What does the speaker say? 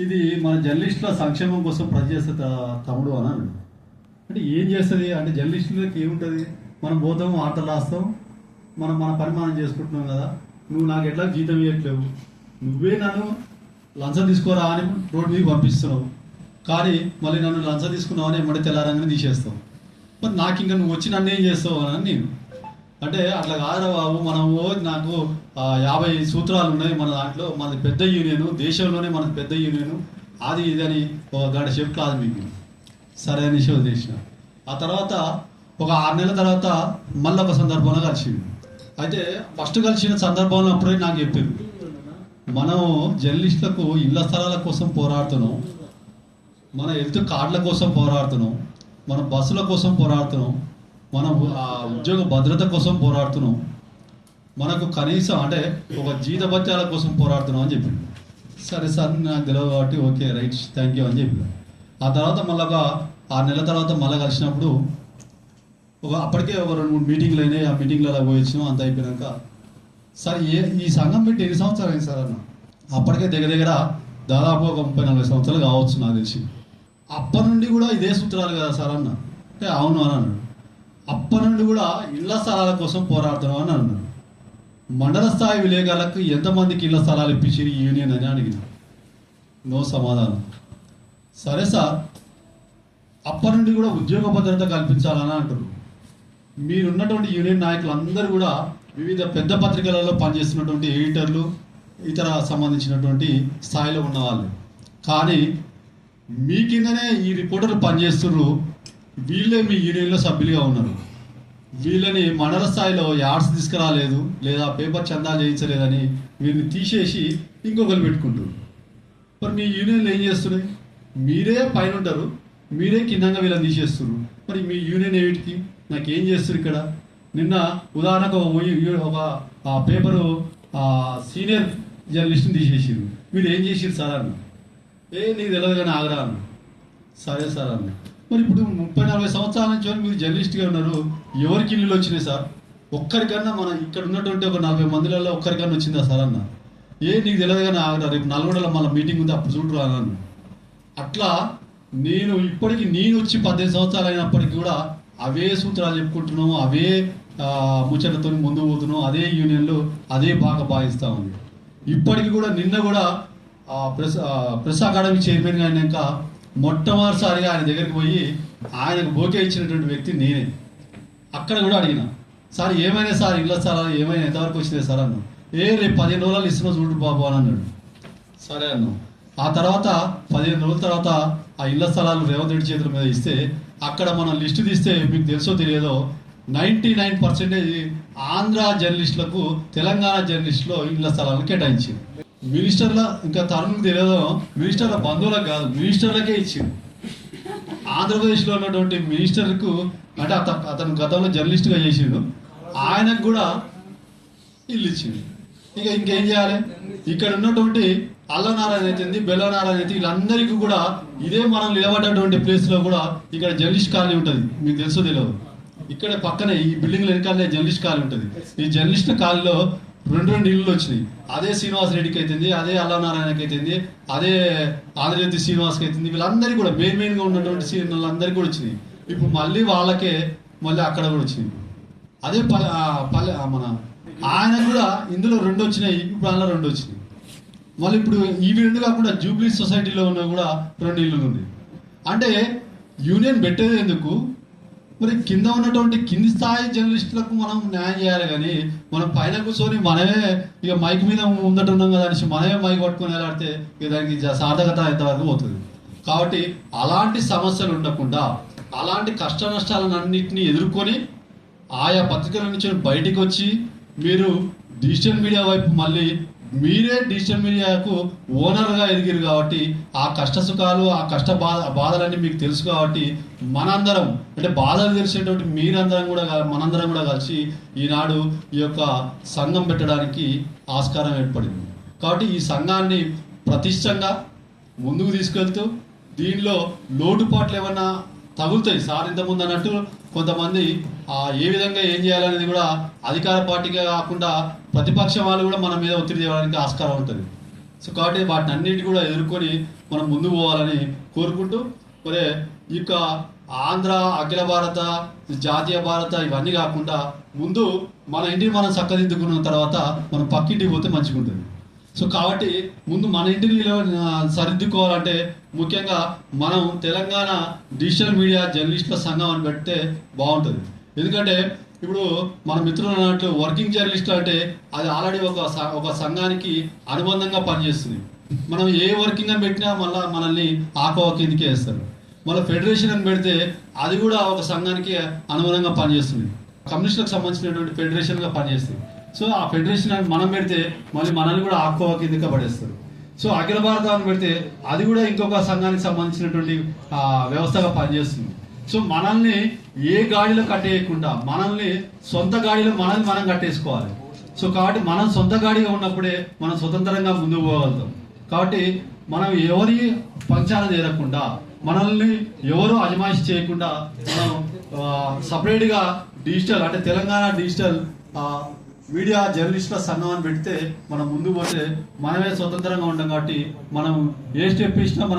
ఇది మన జర్నలిస్టుల సంక్షేమం కోసం పనిచేస్తే తమ్ముడు అన్నాను. అంటే ఏం చేస్తుంది అంటే జర్నలిస్టులకి ఏముంటుంది, మనం పోతాం వార్తలు రాస్తాం, మనం మన పని మనం చేసుకుంటున్నాం కదా. నువ్వు నాకు ఎట్లా జీతం ఇవ్వట్లేవు, నువ్వే నన్ను లంచం తీసుకోరా అని రోడ్డు మీద పంపిస్తున్నావు, కానీ మళ్ళీ నన్ను లంచం తీసుకున్నావు అని ఎమ్మడి తెల్లారంగానే తీసేస్తావు. మరి నాకు ఇంకా నువ్వు వచ్చి నన్ను ఏం చేస్తావు అని నేను అంటే అట్లా కాదురా బాబు, మనము నాకు 50 సూత్రాలు ఉన్నాయి మన దాంట్లో, మనది పెద్ద యూనియన్, దేశంలోనే మనది పెద్ద యూనియన్, అది ఇదని ఒక గంట చెప్పు కాదు మీకు సరే అని చేసిన. ఆ తర్వాత ఒక 6 నెలల తర్వాత మళ్ళీ ఒక సందర్భంలో కలిసింది. అయితే ఫస్ట్ కలిసిన సందర్భంలో అప్పుడే నాకు చెప్పింది, మనం జర్నలిస్టులకు ఇళ్ల స్థలాల కోసం పోరాడుతున్నాం, మన హెల్త్ కార్డుల కోసం పోరాడుతున్నాం, మన బస్సుల కోసం పోరాడుతున్నాం, మనం ఉద్యోగ భద్రత కోసం పోరాడుతున్నాం, మనకు కనీసం అంటే ఒక జీతభత్యాల కోసం పోరాడుతున్నాం అని చెప్పింది. సరే సార్ నాకు తెలియదు కాబట్టి ఓకే రైట్ థ్యాంక్ యూ అని చెప్పి. ఆ తర్వాత మళ్ళీ ఒక 6 నెలల తర్వాత మళ్ళీ కలిసినప్పుడు అప్పటికే ఒక 2-3 మీటింగ్లు అయినాయి. ఆ మీటింగ్లలో పోయి వచ్చినాం. అంత అయిపోయాక సార్ ఈ సంఘం పెట్టి 8 సంవత్సరాలు అయింది సార్ అన్న. అప్పటికే దగ్గర దాదాపు ఒక 30-40 సంవత్సరాలు కావచ్చు నాకు తెలిసి. అప్పటి నుండి కూడా ఇదే సూత్రాలు కదా సార్ అన్న అంటే అవును అని అన్నాడు. అప్పటి నుండి కూడా ఇళ్ల స్థలాల కోసం పోరాడుతున్నాం అని అన్నాడు. మండల స్థాయి విలేకరులకు ఎంతమందికి ఇళ్ల స్థలాలు ఇప్పించి ఈ యూనియన్ అని అడిగిన, నో సమాధానం. సరే సార్ అప్పటి నుండి కూడా ఉద్యోగ భద్రత కల్పించాలని అంటారు. మీరున్నటువంటి యూనియన్ నాయకులు అందరూ కూడా వివిధ పెద్ద పత్రికలలో పనిచేస్తున్నటువంటి ఎడిటర్లు, ఇతర సంబంధించినటువంటి స్థాయిలో ఉన్నవాళ్ళు, కానీ మీ కిందనే ఈ రిపోర్టర్లు పనిచేస్తున్నారు, వీళ్ళే మీ యూనియన్లో సభ్యులుగా ఉన్నారు. వీళ్ళని మండల స్థాయిలో యాడ్స్ తీసుకురాలేదు లేదా పేపర్ చందా చేయించలేదని వీరిని తీసేసి ఇంకొకరు పెట్టుకుంటారు. మరి మీ యూనియన్లు ఏం చేస్తున్నాయి? మీరే పైన ఉంటారు, మీరే కిందంగా వీళ్ళని తీసేస్తున్నారు. మరి మీ యూనియన్ ఏమిటికి నాకేం చేస్తారు ఇక్కడ? నిన్న ఉదాహరణకు ఒక పేపరు సీనియర్ జర్నలిస్ట్ని తీసేసారు. వీళ్ళు ఏం చేసారు సార్ అన్న, నీకు తెలియదు కానీ ఆగరా అన్న. సరే సార్ అన్న. మరి ఇప్పుడు 30-40 సంవత్సరాల నుంచి మీరు జర్నలిస్ట్గా ఉన్నారు, ఎవరికి ఇల్లులు వచ్చినాయి సార్? ఒక్కరికన్నా మన ఇక్కడ ఉన్నటువంటి ఒక 40 మందిలలో ఒక్కరికన్నా వచ్చిందా సార్ అన్న? నీకు తెలియదు కానీ ఆగరా, రేపు నల్గొండలో మళ్ళీ మీటింగ్ ఉంది అప్పుడు చూడరు అన్నాను. అట్లా నేను ఇప్పటికి నేను వచ్చి 18 సంవత్సరాలు అయినప్పటికీ కూడా అవే సూత్రాలు చెప్పుకుంటున్నాం, అవే ముచ్చటతో ముందు పోతున్నాం, అదే యూనియన్లు అదే బాగా భావిస్తూ ఉంది. ఇప్పటికి కూడా నిన్న కూడా ప్రెస్ అకాడమీ చైర్మన్గా అయినాక మొట్టమొదటిసారిగా ఆయన దగ్గరికి పోయి ఆయనకు బోకే ఇచ్చినటువంటి వ్యక్తి నేనే. అక్కడ కూడా అడిగిన, సార్ ఏమైనా సార్ ఇళ్ళ స్థలాలు ఏమైనా ఎంతవరకు వచ్చినాయి సార్ అన్నాను. రేపు 15 రోజులు ఇస్తున్నా చూడు బాబు అని అన్నాడు. సరే అన్నాం. ఆ తర్వాత 15 రోజుల తర్వాత ఆ ఇళ్ల స్థలాలు రేవంత్ రెడ్డి చేతుల మీద ఇస్తే అక్కడ మనం లిస్టు తీస్తే మీకు తెలుసో తెలియదో 99% ఆంధ్ర జర్నలిస్టులకు తెలంగాణ జర్నలిస్టులో ఇళ్ల స్థలాలను కేటాయించింది. మినిస్టర్ల ఇంకా తరుణులకు తెలియదో, మినిస్టర్ల బంధువులకు కాదు మినిస్టర్లకే ఇచ్చింది. ఆంధ్రప్రదేశ్లో ఉన్నటువంటి మినిస్టర్కు అంటే అతను గతంలో జర్నలిస్ట్గా చేసిండు, ఆయనకు కూడా ఇల్లు ఇచ్చింది. ఇంకేం చేయాలి? ఇక్కడ ఉన్నటువంటి అల్లనారాయణ అయితుంది, బెల్లనారాయణ అయితే వీళ్ళందరికీ కూడా ఇదే మనం నిలబడ్డటువంటి ప్లేస్లో కూడా ఇక్కడ జర్నలిస్ట్ కాలనీ ఉంటుంది. మీకు తెలుసో తెలియదు, ఇక్కడ పక్కనే ఈ బిల్డింగ్ వెనకాలనే జర్నలిస్ట్ కాలనీ ఉంటుంది. ఈ జర్నలిస్ట్ కాలనీలో 2 ఇళ్ళు వచ్చినాయి. అదే శ్రీనివాస్ రెడ్డికి అవుతుంది, అదే అల్లనారాయణకి అవుతుంది, అదే ఆంధ్రజ్యోతి శ్రీనివాస్కి అవుతుంది. వీళ్ళందరికీ కూడా మెయిన్గా ఉన్నటువంటి వాళ్ళందరికీ కూడా వచ్చినాయి. ఇప్పుడు మళ్ళీ వాళ్ళకే మళ్ళీ అక్కడ కూడా వచ్చినాయి. అదే మన ఆయన కూడా ఇందులో 2 వచ్చినాయి, ఇప్పుడు అందులో 2 వచ్చినాయి. మళ్ళీ ఇప్పుడు ఇవి 2 కాకుండా జూబ్లీ సొసైటీలో ఉన్న కూడా 2 ఇళ్ళు ఉంది. అంటే యూనియన్ పెట్టేది ఎందుకు? మరి కింద ఉన్నటువంటి కింది స్థాయి జర్నలిస్టులకు మనం న్యాయం చేయాలి, కానీ మనం పైన కూర్చొని మనమే ఇక మైక్ మీద ముందట ఉన్నాం కదా అనేసి మనమే మైక్ పట్టుకొని వెళ్ళాడితే ఇక దానికి సార్థకత ఎంతవరకు పోతుంది. కాబట్టి అలాంటి సమస్యలు ఉండకుండా అలాంటి కష్ట నష్టాలన్నింటినీ ఎదుర్కొని ఆయా పత్రికల నుంచి బయటికి వచ్చి మీరు డిజిటల్ మీడియా వైపు మళ్ళీ మీరే డిజిటల్ మీడియాకు ఓనర్గా ఎదిగారు కాబట్టి ఆ కష్ట సుఖాలు ఆ బాధలన్నీ మీకు తెలుసు కాబట్టి మనందరం అంటే బాధలు తెలిసేటువంటి మనందరం కూడా కలిసి ఈనాడు ఈ యొక్క సంఘం పెట్టడానికి ఆస్కారం ఏర్పడింది. కాబట్టి ఈ సంఘాన్ని ప్రతిష్టంగా ముందుకు తీసుకెళ్తూ దీనిలో లోటుపాట్లు ఏమన్నా తగులుతాయి సార్ ఇంతకుముందు అన్నట్టు కొంతమంది ఏ విధంగా ఏం చేయాలనేది కూడా అధికార పార్టీగా కాకుండా ప్రతిపక్ష వాళ్ళు కూడా మన మీద ఒత్తిడి చేయడానికి ఆస్కారం ఉంటుంది. సో కాబట్టి వాటిని అన్నింటి కూడా ఎదుర్కొని మనం ముందు పోవాలని కోరుకుంటూ మరి ఈ యొక్క ఆంధ్ర, అఖిల భారత, జాతీయ భారత ఇవన్నీ కాకుండా ముందు మన ఇంటిని మనం చక్కదిద్దుకున్న తర్వాత మనం పక్కింటికి పోతే మంచిగా ఉంటుంది. సో కాబట్టి ముందు మన ఇంటిని సరిదిద్దుకోవాలంటే ముఖ్యంగా మనం తెలంగాణ డిజిటల్ మీడియా జర్నలిస్టుల సంఘం అని పెడితే బాగుంటుంది. ఎందుకంటే ఇప్పుడు మన మిత్రులు అన్నట్లు వర్కింగ్ జర్నలిస్టులు అంటే అది ఆల్రెడీ ఒక సంఘానికి అనుబంధంగా పనిచేస్తుంది. మనం ఏ వర్కింగ్ అని పెట్టినా మళ్ళీ మనల్ని ఆకవ కిందకే వేస్తారు. మళ్ళీ ఫెడరేషన్ అని పెడితే అది కూడా ఒక సంఘానికి అనుగుణంగా పనిచేస్తుంది. కమ్యూనిస్టులకు సంబంధించినటువంటి ఫెడరేషన్గా పనిచేస్తుంది. సో ఆ ఫెడరేషన్ అని మనం పెడితే మళ్ళీ మనల్ని కూడా ఆకవ కిందగా పడేస్తారు. సో అఖిల భారత అని పెడితే అది కూడా ఇంకొక సంఘానికి సంబంధించినటువంటి వ్యవస్థగా పనిచేస్తుంది. సో మనల్ని ఏ గాడిలో కట్టేయకుండా మనల్ని సొంత గాడిలో మనం కట్టేసుకోవాలి. సో కాబట్టి మనం సొంత గాడిగా ఉన్నప్పుడే మనం స్వతంత్రంగా ముందుకు పోగలుగుతాం. కాబట్టి మనం ఎవరి పంచాన చేరకుండా మనల్ని ఎవరు అజమాయిషి చేయకుండా మనం సపరేట్గా డిజిటల్ అంటే తెలంగాణ డిజిటల్ మీడియా జర్నలిస్టుల సంఘం అని పెడితే మనం ముందు పోతే మనమే స్వతంత్రంగా ఉంటాం. కాబట్టి మనం ఏ స్టెప్ ఇచ్చినా మనం